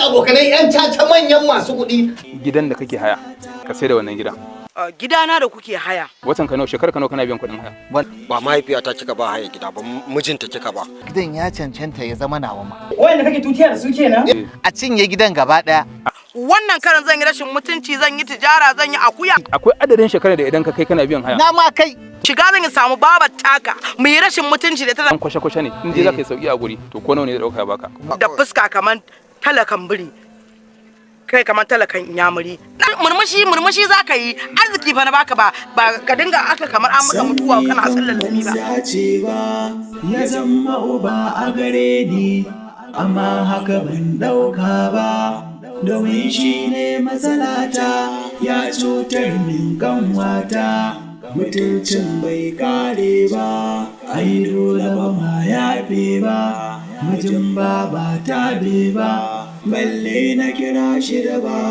abokanai yan caca manyan masu kuɗi. Gidan da kake haya ka sai da wannan gidan. Gidana da kuke haya. Watan ka nawa, shekara ka nawa kana biyan kuɗin haya? Ba mahaifiyata kika ba haya gida ba, mijinta kika ba. Gidan ya cancanta ya zama nawa ma. Wanda kake tutiya da su kenan? A cinye gidan gaba ɗaya. Wannan karan zan yi rashin mutunci, zan yi tijara, zan yi akuya. Akwai adadin shekara da idan ka kai kana biyan haya. Na ma kai. Shiga zan yi samu babar taka, mu yi rashin mutunci da ta An kwashe-kwashe ne, in dai za ka yi sauki a guri, to ko nawa ne da ɗauka ya baka? da fuska kamar talakan biri. Kai kamar talakan inyamuri. Murmushi za ka yi, arziki fa na baka ba ka dinga aka kamar an maka mutuwa kana sallar lami ba. Ya zama uba a gare ni, amma haka ban ɗauka ba. Domin shi ne matsalata, ya cutar min kanwata. Mutuncin bai kare ba, ai dole ba ma yafe ba. Mijin baba ta be ba, balle na kira shi da baba.